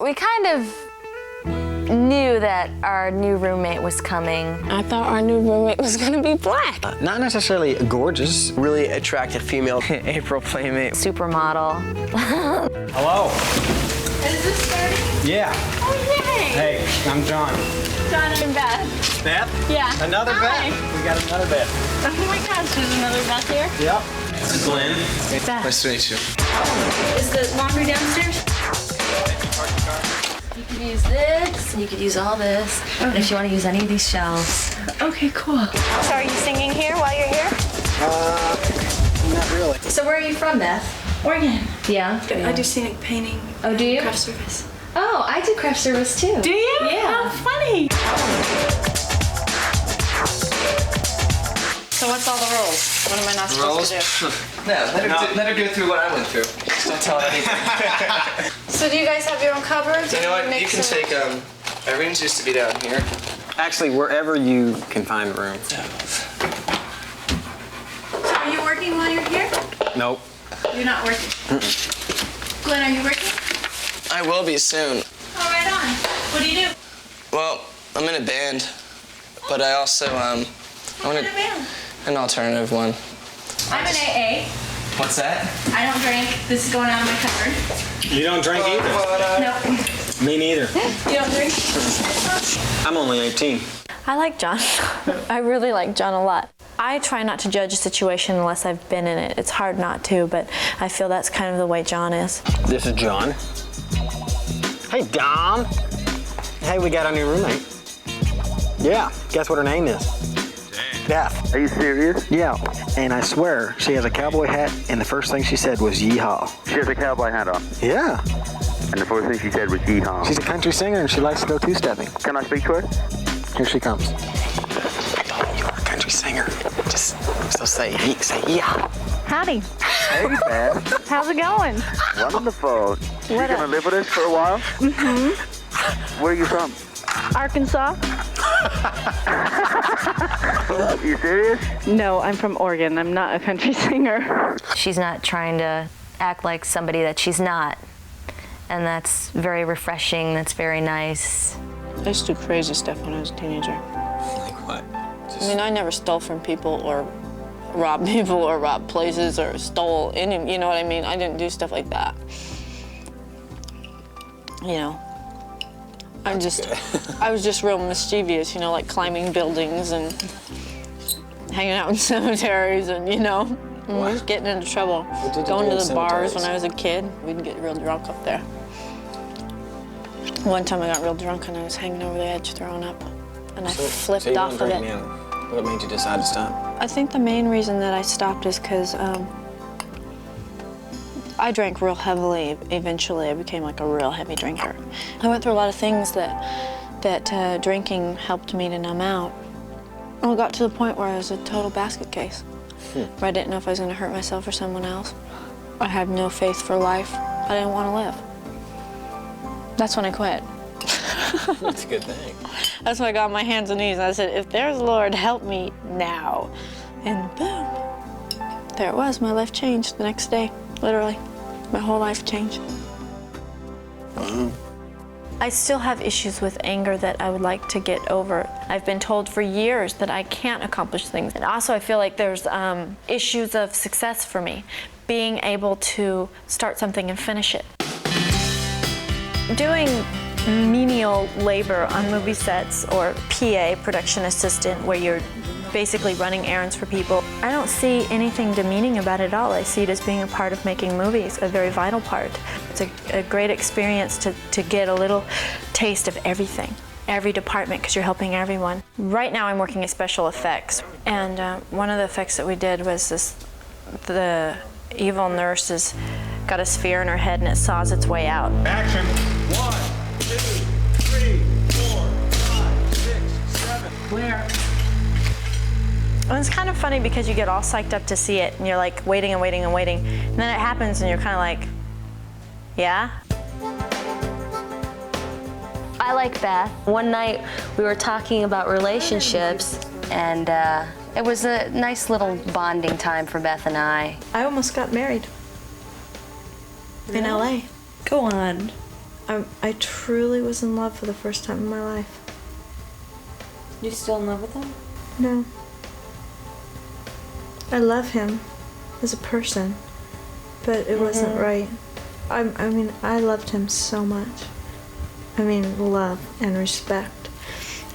We kind of knew that our new roommate was coming. I thought our new roommate was gonna be black. Not necessarily gorgeous. Really attractive female. April playmate. Supermodel. Hello. Is this starting? Yeah. Oh, yay! Hey, I'm John. John and Beth. Beth? Yeah. Another Hi. Beth? We got another Beth. Oh my gosh, there's another Beth here. Yep. This is Glenn. Beth. Nice to meet you. Is the laundry downstairs? You could use this, and you could use all this, and if you want to use any of these shelves. Okay, cool. So are you singing here while you're here? Not really. So where are you from, Beth? Oregon. Yeah? I do scenic painting. Oh, do you? Craft service. Oh, I do craft service too. Do you? Yeah. How funny. So what's all the rules? What am I not supposed to do? No, let her go through what I went through. Just don't tell her anything. So do you guys have your own cupboards? You know what? You can take, everything's used to be down here. Actually, wherever you can find room. So are you working while you're here? Nope. You're not working. Glenn, are you working? I will be soon. Oh, right on. What do you do? Well, I'm in a band, but I also, I'm What kind of band? an alternative one. I'm an AA. What's that? I don't drink. This is going out of my cupboard. You don't drink either? No. Me neither. You don't drink? I'm only 18. I like John. I really like John a lot. I try not to judge a situation unless I've been in it. It's hard not to, but I feel that's kind of the way John is. This is John. Hey, Dom. Hey, we got a new roommate. Yeah, guess what her name is? Beth. Are you serious? Yeah, and I swear she has a cowboy hat, and the first thing she said was yeehaw. She has a cowboy hat on. Yeah, And the first thing she said was yeehaw. she's a country singer and she likes to go two-stepping. Can I speak to her? Here she comes. I told you you're a country singer. Just so say yeah. Howdy. Hey, Beth. How's it going? Wonderful. You What gonna live with us for a while? Mm-hmm. Where are you from? Arkansas? You serious? No, I'm from Oregon. I'm not a country singer. She's not trying to act like somebody that she's not. And that's very refreshing, that's very nice. I used to do crazy stuff when I was a teenager. Like what? I mean, I never stole from people or robbed people or robbed places or stole any, you know what I mean? I didn't do stuff like that. You know, I was just real mischievous, you know, like climbing buildings and hanging out in cemeteries and, you know, just getting into trouble. did you Going do to in the bars when cemeteries? I was a kid, we'd get real drunk up there. One time I got real drunk and I was hanging over the edge throwing up and I flipped so you off don't of drink it. now. What made you decide to stop? I think the main reason that I stopped is because I drank real heavily. Eventually, I became like a real heavy drinker. I went through a lot of things that drinking helped me to numb out. And I got to the point where I was a total basket case, where I didn't know if I was going to hurt myself or someone else. I had no faith for life. I didn't want to live. That's when I quit. That's a good thing. That's when I got on my hands and knees and I said, if there's Lord, help me now. And boom, there it was. My life changed the next day, literally. My whole life changed. I still have issues with anger that I would like to get over. I've been told for years that I can't accomplish things. And also I feel like there's issues of success for me, being able to start something and finish it. Doing menial labor on movie sets or PA, production assistant, where you're basically running errands for people, I don't see anything demeaning about it at all. I see it as being a part of making movies, a very vital part. It's a great experience to get a little taste of everything, every department, because you're helping everyone. Right now I'm working in special effects, and one of the effects that we did was the evil nurse has got a sphere in her head and it saws its way out. Action. 1, 2, 3, 4, 5, 6, 7. Clear. And it's kind of funny because you get all psyched up to see it and you're like waiting and waiting and waiting. And then it happens and you're kind of like, yeah? I like Beth. One night we were talking about relationships, and it was a nice little bonding time for Beth and I. I almost got married in LA. Go on. I truly was in love for the first time in my life. You still in love with him? No. I love him as a person, but it wasn't right. I mean, I loved him so much. I mean, love and respect.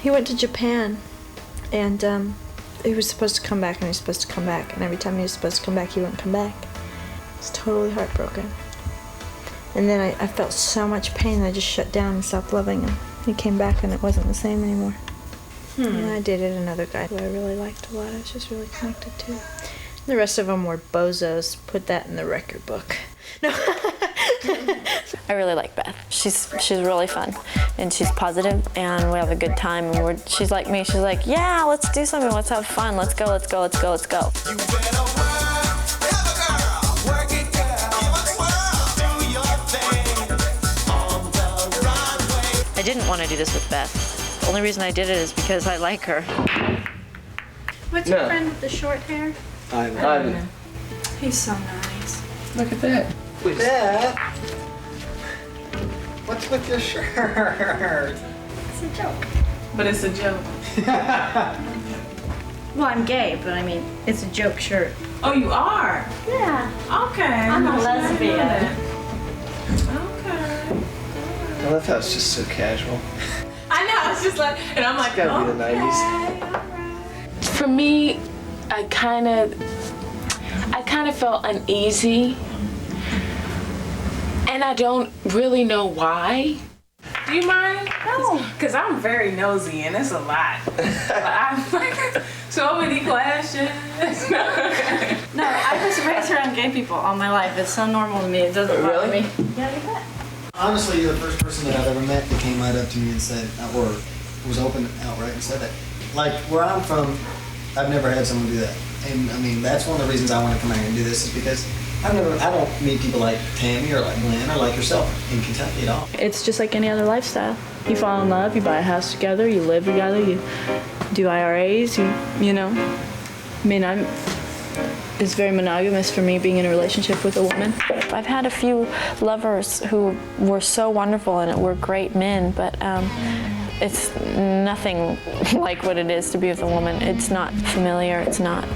He went to Japan, and he was supposed to come back, and he was supposed to come back, and every time he was supposed to come back, he wouldn't come back. I was totally heartbroken. And then I felt so much pain that I just shut down and stopped loving him. He came back, and it wasn't the same anymore. And I dated another guy who I really liked a lot. I was just really connected to. The rest of them were bozos. Put that in the record book. No. I really like Beth. She's really fun, and she's positive, and we have a good time. And she's like me. She's like, yeah, let's do something. Let's have fun. Let's go. Let's go. Let's go. Let's go. I didn't want to do this with Beth. The only reason I did it is because I like her. What's your friend with the short hair? Ivan. He's so nice. Look at that. Beth, what's with your shirt? It's a joke. But it's a joke. Well, I'm gay, but I mean, it's a joke shirt. Oh, you are? Yeah. Okay. I'm a lesbian. Okay. I love how it's just so casual. I know, it's just like, and I'm like, It's gotta be the 90s. alright. For me, I kind of felt uneasy, and I don't really know why. Do you mind? No. Because I'm very nosy and it's a lot. I'm like, so many questions. No, I was raised around gay people all my life. It's so normal to me. It doesn't bother me. Yeah, you bet. Honestly, you're the first person that I've ever met that came right up to me and said, or was open outright and said that. Like, where I'm from, I've never had someone do that. And I mean, that's one of the reasons I want to come out here and do this is because I don't meet people like Tammy or like Glenn or like yourself in Kentucky at all. It's just like any other lifestyle. You fall in love, you buy a house together, you live together, you do IRAs, you know. I mean, it's very monogamous for me being in a relationship with a woman. I've had a few lovers who were so wonderful and were great men, but it's nothing like what it is to be with a woman. It's not familiar, it's not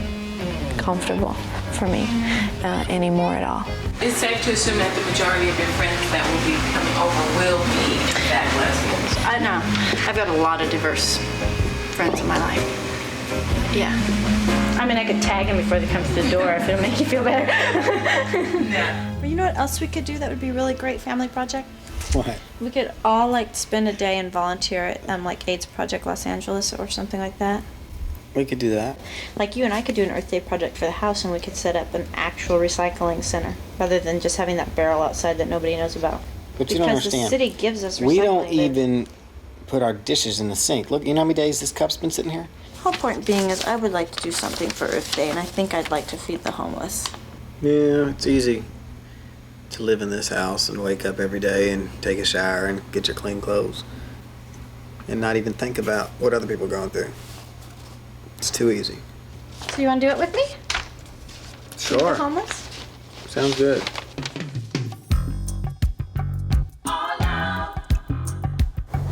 comfortable for me anymore at all. It's safe to assume that the majority of your friends that will be coming over will be, in fact, lesbians. I know. I've got a lot of diverse friends in my life. Yeah. I mean, I could tag them before they come to the door if it'll make you feel better. Yeah. You know what else we could do that would be a really great family project? What? We could all like spend a day and volunteer at like AIDS Project Los Angeles or something like that. We could do that. Like you and I could do an Earth Day project for the house, and we could set up an actual recycling center rather than just having that barrel outside that nobody knows about. But you don't Because understand. the city gives us recycling. We don't but even put our dishes in the sink. Look, you know how many days this cup's been sitting here? The whole point being is I would like to do something for Earth Day, and I think I'd like to feed the homeless. Yeah, it's easy to live in this house and wake up every day and take a shower and get your clean clothes and not even think about what other people are going through. It's too easy. So you want to do it with me? Feed Sure. the homeless? Sounds good.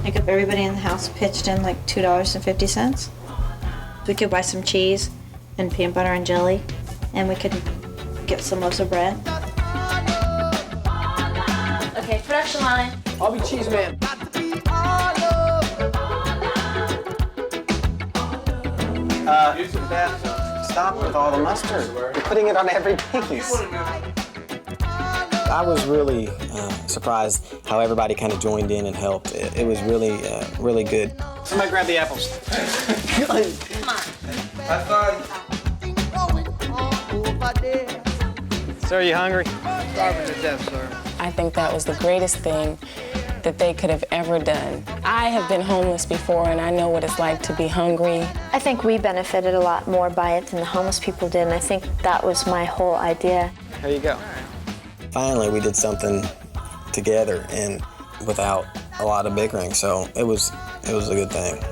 Make up everybody in the house pitched in like $2.50. We could buy some cheese and peanut butter and jelly, and we could get some loaves of bread. Okay, production line. I'll be cheese man. Beth, stop with all the mustard. You're putting it on every piece. I was really surprised how everybody kind of joined in and helped. It was really, really good. Somebody grab the apples. Come on. High five. Sir, are you hungry? Starving to death, sir. I think that was the greatest thing that they could have ever done. I have been homeless before, and I know what it's like to be hungry. I think we benefited a lot more by it than the homeless people did, and I think that was my whole idea. There you go. Finally, we did something together and without a lot of bickering, so it was a good thing.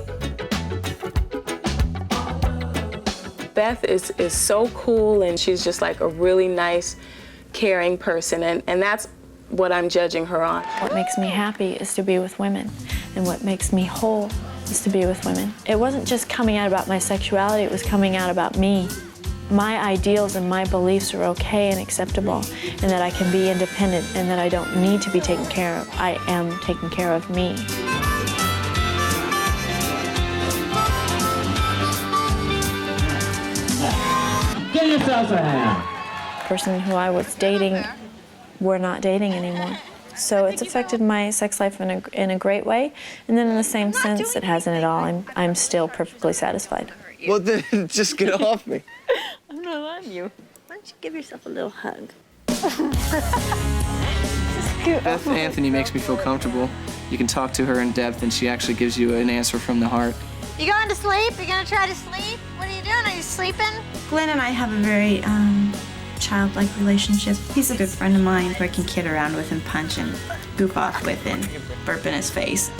Beth is so cool, and she's just like a really nice, caring person, and that's what I'm judging her on. What makes me happy is to be with women, and what makes me whole is to be with women. It wasn't just coming out about my sexuality, it was coming out about me. My ideals and my beliefs are okay and acceptable, and that I can be independent and that I don't need to be taken care of. I am taking care of me. Get yourselves a hand. The person who I was dating, we're not dating anymore. So it's affected my sex life in a great way, and then in the same sense, it hasn't at all. I'm still perfectly satisfied. Well, then just get off me. I'm not on you. Why don't you give yourself a little hug? Beth Anthony makes me feel comfortable. You can talk to her in depth, and she actually gives you an answer from the heart. You going to sleep? You gonna try to sleep? What are you doing? Are you sleeping? Glenn and I have a very childlike relationship. He's a good friend of mine who I can kid around with and punch and goof off with and burp in his face.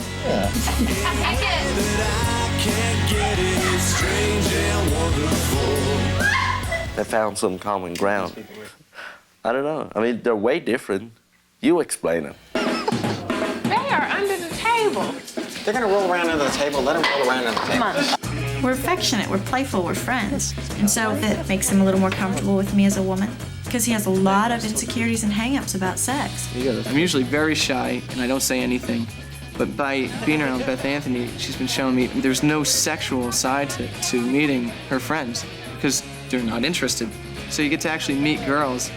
They found some common ground. I don't know. I mean, they're way different. You explain it. They are under the table. They're gonna roll around under the table. Let them roll around under the table. Come on. We're affectionate, we're playful, we're friends. And so that makes him a little more comfortable with me as a woman, because he has a lot of insecurities and hang-ups about sex. I'm usually very shy, and I don't say anything. But by being around Beth Anthony, she's been showing me there's no sexual side to meeting her friends, because they're not interested. So you get to actually meet girls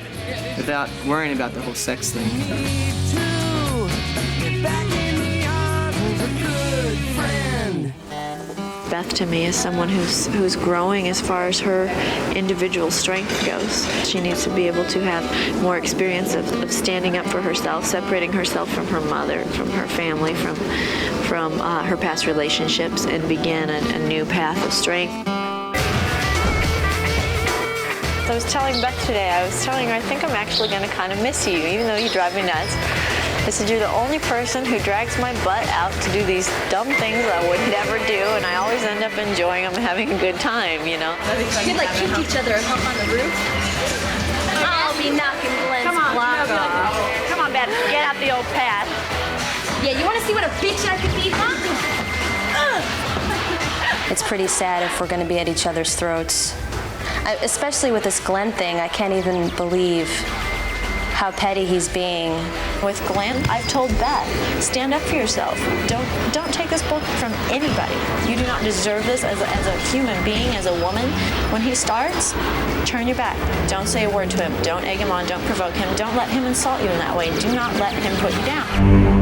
without worrying about the whole sex thing. Beth to me is someone who's growing as far as her individual strength goes. She needs to be able to have more experience of standing up for herself, separating herself from her mother, from her family, from her past relationships, and begin a new path of strength. I was telling Beth today, I think I'm actually going to kind of miss you, even though you drive me nuts. I said, you're the only person who drags my butt out to do these dumb things I would never do, and I always end up enjoying them and having a good time, you know? You could like kick each other and help on the roof. I'll be knocking Glenn's block off. Come on, Beth, get out the old path. Yeah, you want to see what a bitch I could be, huh? It's pretty sad if we're going to be at each other's throats. Especially with this Glenn thing, I can't even believe how petty he's being. With Glenn, I've told Beth, stand up for yourself. Don't take this book from anybody. You do not deserve this as a human being, as a woman. When he starts, turn your back. Don't say a word to him. Don't egg him on. Don't provoke him. Don't let him insult you in that way. Do not let him put you down.